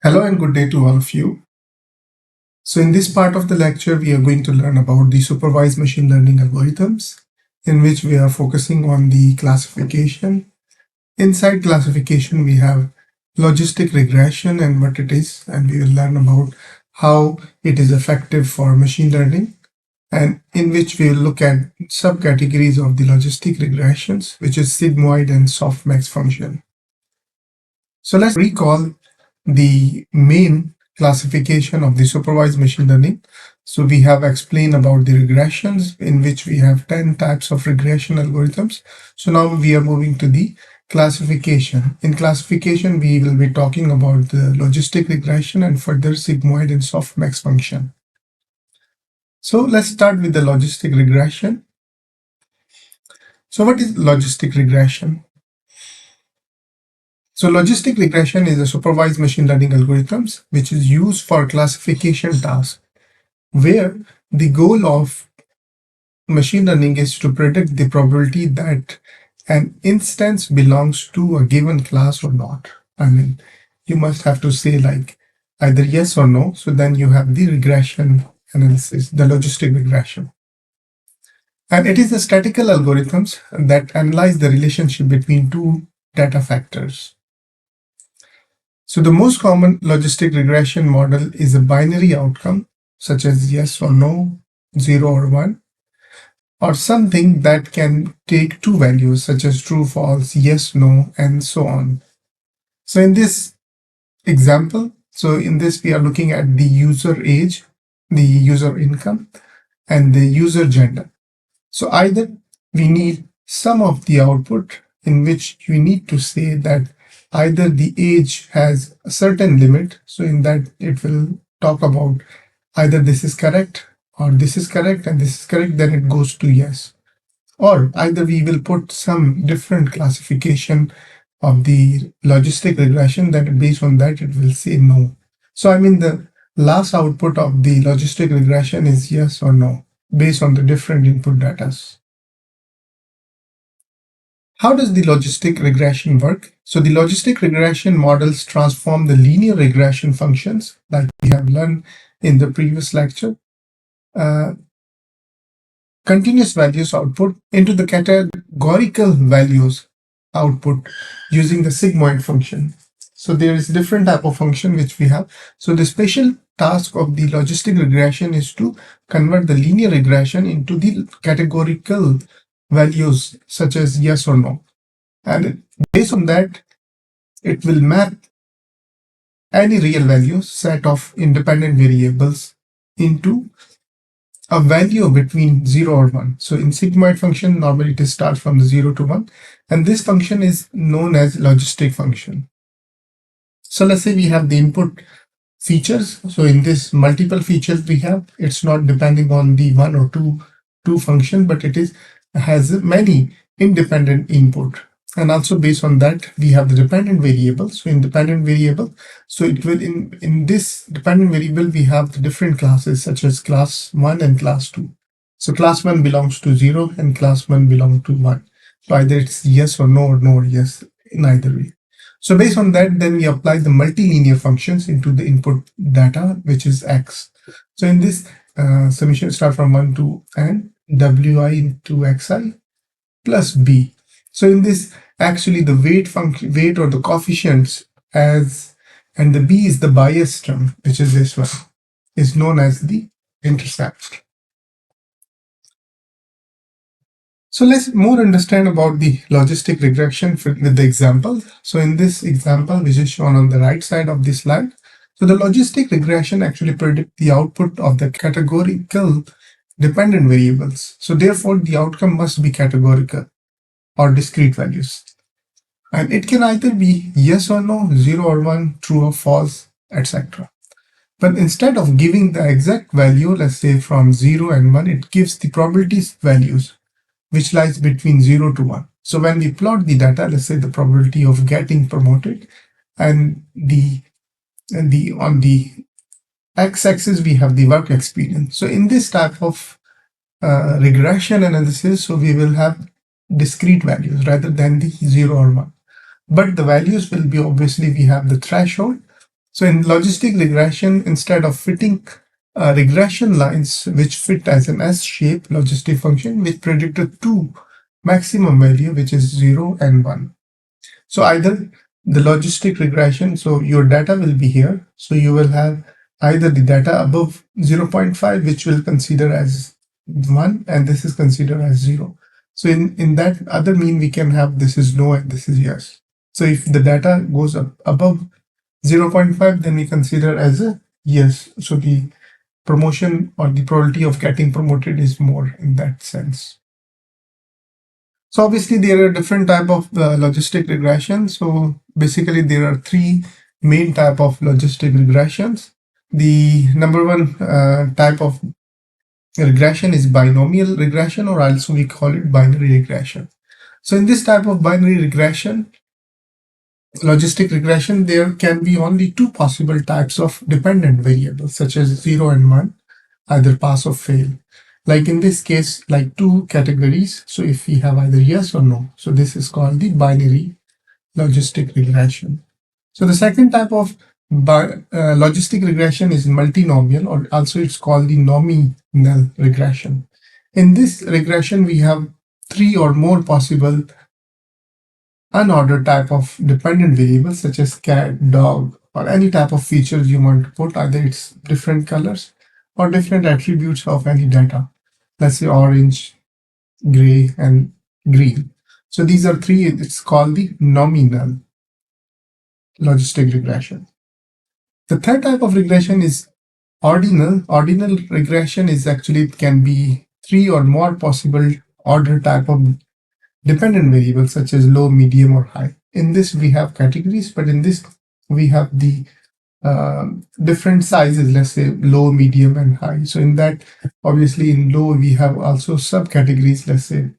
Hello and good day to all of you. So in this part of the lecture, we are going to learn about the supervised machine learning algorithms, in which we are focusing on the classification. Inside classification, we have logistic regression and what it is, and we will learn about how it is effective for machine learning, and in which we will look at subcategories of the logistic regressions, which is sigmoid and softmax function. So let's recall the main classification of the supervised machine learning. So we have explained about the regressions, in which we have 10 types of regression algorithms. So now we are moving to the classification. In classification, we will be talking about the logistic regression and further sigmoid and softmax function. So let's start with the logistic regression. So what is logistic regression? So logistic regression is a supervised machine learning algorithms which is used for classification tasks, where the goal of machine learning is to predict the probability that an instance belongs to a given class or not. I mean, you must have to say like either yes or no. So then you have the regression analysis, the logistic regression. And it is the statistical algorithms that analyze the relationship between two data factors. So the most common logistic regression model is a binary outcome, such as yes or no, 0 or 1, or something that can take two values, such as true, false, yes, no, and so on. So in this example, we are looking at the user age, the user income, and the user gender. So either we need some of the output in which we need to say that either the age has a certain limit. So in that it will talk about either this is correct or this is correct and this is correct, then it goes to yes. Or either we will put some different classification of the logistic regression, that based on that it will say no. So I mean the last output of the logistic regression is yes or no based on the different input data. How does the logistic regression work? So the logistic regression models transform the linear regression functions like we have learned in the previous lecture, continuous values output into the categorical values output using the sigmoid function. So there is different type of function which we have. So the special task of the logistic regression is to convert the linear regression into the categorical values such as yes or no. And based on that, it will map any real value set of independent variables into a value between 0 or 1. So in sigmoid function, normally it starts from 0 to 1. And this function is known as logistic function. So let's say we have the input features. So in this multiple features we have, it's not depending on the one or two function, but it has many independent input. And also based on that, we have the dependent variables. So in dependent variable, so it will in this dependent variable, we have the different classes such as class 1 and class 2. So class 1 belongs to 0 and class 1 belongs to 1. So either it's yes or no or yes in either way. So based on that, then we apply the multilinear functions into the input data, which is x. So in this summation start from 1 to n, wi into xi plus b. So in this, actually the weight function, weight or the coefficients as, and the b is the bias term, which is this one, is known as the intercept. So let's more understand about the logistic regression with the example. So in this example, which is shown on the right side of this slide, so the logistic regression actually predicts the output of the categorical dependent variables. So therefore, the outcome must be categorical or discrete values. And it can either be yes or no, 0 or 1, true or false, etc. But instead of giving the exact value, let's say from 0 and 1, it gives the probabilities values, which lies between 0 to 1. So when we plot the data, let's say the probability of getting promoted, and on the x-axis we have the work experience. So in this type of regression analysis, so we will have discrete values rather than the 0 or 1. But the values will be, obviously we have the threshold, So in logistic regression, instead of fitting regression lines which fit as an S-shape logistic function, which predicted two maximum value, which is 0 and 1. So either the logistic regression, so your data will be here. So you will have either the data above 0.5, which will consider as 1, and this is considered as 0. So in that other mean, we can have this is no and this is yes. So if the data goes up above 0.5, then we consider as a yes. So the promotion or the probability of getting promoted is more in that sense. So obviously there are different type of logistic regression. So basically there are three main type of logistic regressions. The number one type of regression is binomial regression, or also we call it binary regression. So in this type of binary regression, logistic regression, there can be only two possible types of dependent variables, such as 0 and 1, either pass or fail. Like in this case, like two categories. So if we have either yes or no, so this is called the binary logistic regression. So the second type of logistic regression is multinomial, or also it's called the nominal regression. In this regression, we have three or more possible unordered type of dependent variables, such as cat, dog, or any type of features you want to put, either it's different colors or different attributes of any data. Let's say orange, gray, and green. So these are three, it's called the nominal logistic regression. The third type of regression is ordinal. Ordinal regression is actually, it can be three or more possible order type of dependent variables, such as low, medium, or high. In this, we have categories, but in this, we have the different sizes, let's say low, medium, and high. So in that, obviously in low, we have also subcategories, let's say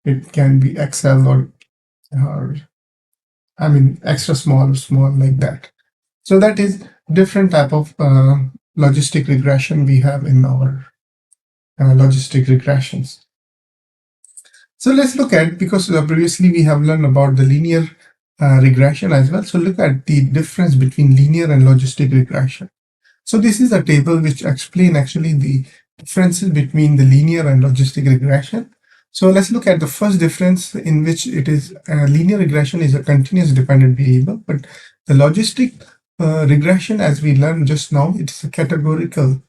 it can be XL or I mean, extra small or small, like that. So that is different type of logistic regression we have in our logistic regressions. So let's look at, because previously we have learned about the linear regression as well. So look at the difference between linear and logistic regression. So this is a table which explains actually the differences between the linear and logistic regression. So let's look at the first difference, in which it is linear regression is a continuous dependent variable, but the logistic regression, as we learned just now, it's a categorical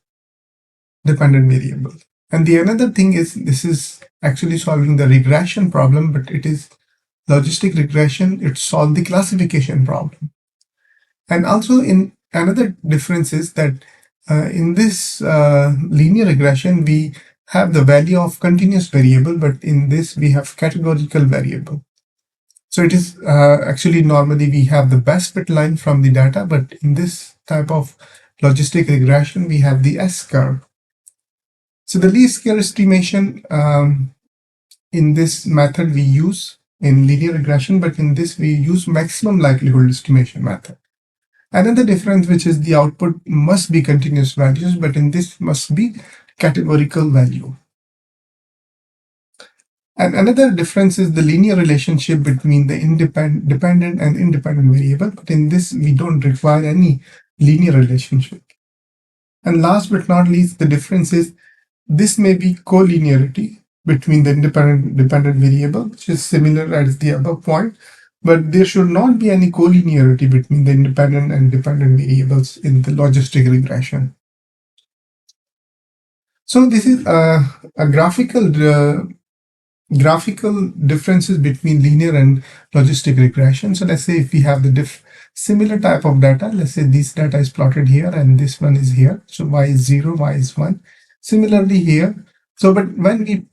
dependent variable. And the another thing is, this is actually solving the regression problem, but it is logistic regression, it solves the classification problem. And also in another difference is that in this linear regression, we have the value of continuous variable, but in this we have categorical variable. So it is actually normally we have the best fit line from the data, but in this type of logistic regression, we have the S-curve. So the least square estimation in this method we use in linear regression, but in this we use maximum likelihood estimation method. Another difference, which is the output must be continuous values, but in this must be categorical value. And another difference is the linear relationship between the dependent and independent variable, but in this we don't require any linear relationship. And last but not least, the difference is this may be collinearity between the independent dependent variable, which is similar as the above point, but there should not be any collinearity between the independent and dependent variables in the logistic regression. So this is a graphical differences between linear and logistic regression. So let's say if we have the similar type of data, let's say this data is plotted here and this one is here. So y is 0, y is 1. Similarly here. So, but when we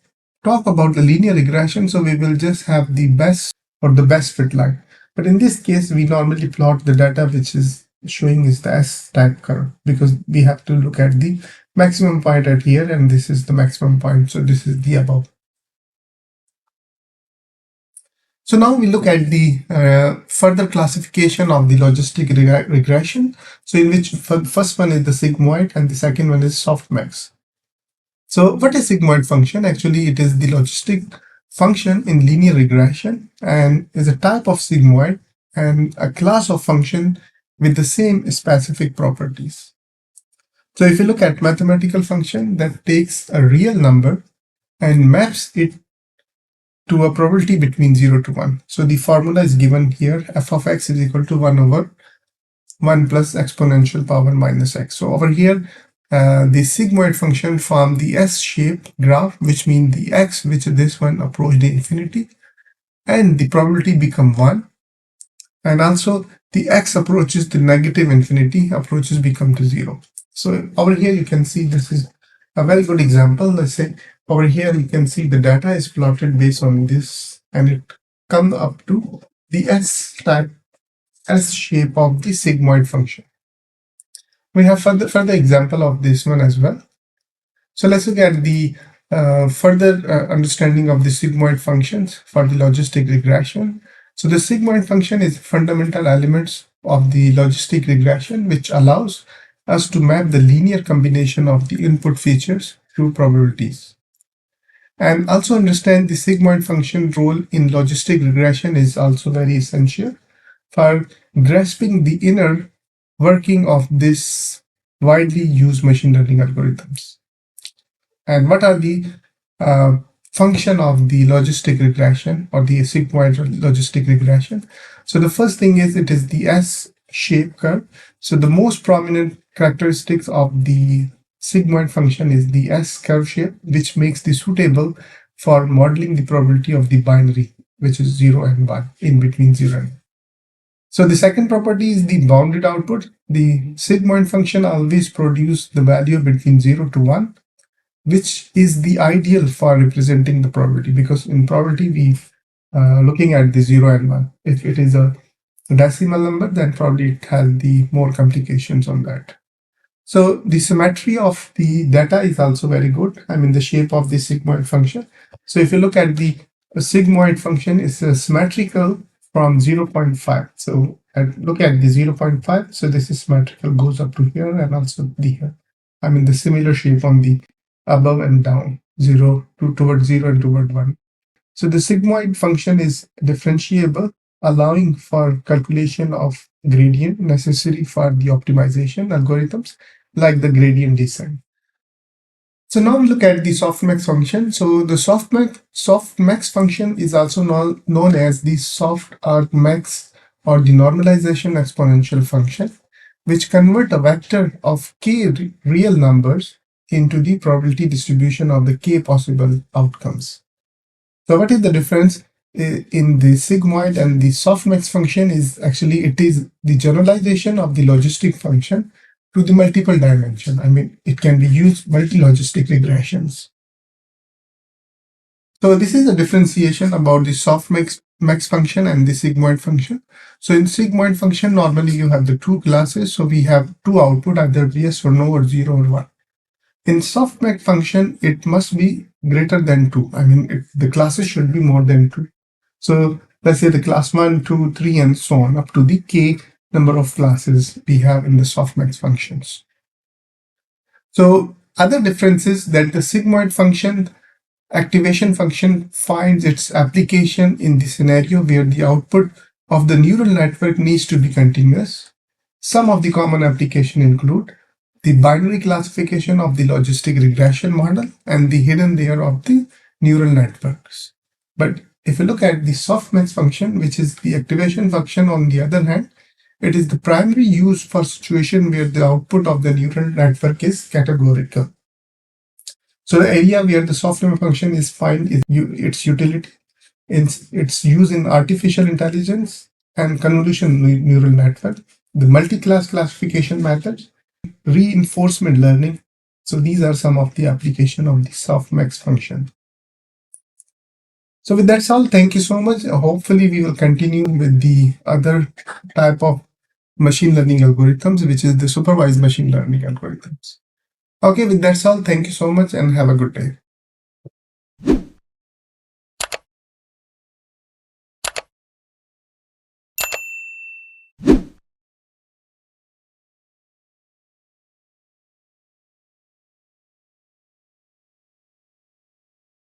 talk about the linear regression, so we will just have the best or the best fit line. But in this case, we normally plot the data which is showing is the S-type curve, because we have to look at the maximum point at here, and this is the maximum point. So this is the above. So now we look at the further classification of the logistic regression. So in which first one is the sigmoid and the second one is softmax. So what is sigmoid function? Actually, it is the logistic function in linear regression and is a type of sigmoid and a class of function with the same specific properties. So if you look at mathematical function that takes a real number and maps it to a probability between 0 to 1. So the formula is given here, f of x is equal to 1 over 1 plus exponential power minus x. So over here, the sigmoid function form the S-shaped graph, which means the x, which this one approached the infinity, and the probability become 1. And also the x approaches to negative infinity, approaches become to 0. So over here you can see this is a very good example. Let's say over here you can see the data is plotted based on this, and it comes up to the S-type S shape of the sigmoid function. We have further example of this one as well. So let's look at the further understanding of the sigmoid functions for the logistic regression. So the sigmoid function is fundamental elements of the logistic regression, which allows us to map the linear combination of the input features through probabilities. And also understand the sigmoid function role in logistic regression is also very essential for grasping the inner working of this widely used machine learning algorithms. And what are the function of the logistic regression or the sigmoid logistic regression? So the first thing is it is the S-shaped curve. So the most prominent characteristics of the sigmoid function is the S-curve shape, which makes the suitable for modeling the probability of the binary, which is 0 and 1, in between 0 and 1. So the second property is the bounded output. The sigmoid function always produces the value between 0 to 1, which is the ideal for representing the probability, because in probability we looking at the 0 and 1. If it is a decimal number, then probably it has the more complications on that. So the symmetry of the data is also very good. I mean the shape of the sigmoid function. So if you look at the sigmoid function, is symmetrical from 0.5. So look at the 0.5. So this is symmetrical, goes up to here and also the here. I mean the similar shape on the above and down, 0 to towards 0 and toward 1. So the sigmoid function is differentiable, allowing for calculation of gradient necessary for the optimization algorithms like the gradient descent. So now we look at the softmax function. So the softmax function is also known as the soft argmax or the normalization exponential function, which convert a vector of k real numbers into the probability distribution of the k possible outcomes. So what is the difference in the sigmoid and the softmax function is actually it is the generalization of the logistic function to the multiple dimension. I mean, it can be used multi-logistic regressions. So this is a differentiation about the softmax function and the sigmoid function. So in sigmoid function, normally you have the two classes. So we have two output, either yes or no or 0 or 1. In softmax function, it must be greater than 2. I mean, the classes should be more than 2. So let's say the class 1, 2, 3, and so on, up to the k number of classes we have in the softmax functions. So other differences that the sigmoid function activation function finds its application in the scenario where the output of the neural network needs to be continuous. Some of the common applications include the binary classification of the logistic regression model and the hidden layer of the neural networks. But if you look at the softmax function, which is the activation function, on the other hand, it is the primary use for situation where the output of the neural network is categorical. So the area where the softmax function is found is its utility. Its use in artificial intelligence and convolution neural network, the multi-class classification methods, reinforcement learning. So these are some of the application of the softmax function. So with that's all, thank you so much. Hopefully we will continue with the other type of machine learning algorithms, which is the supervised machine learning algorithms. Okay, with that's all, thank you so much and have a good day.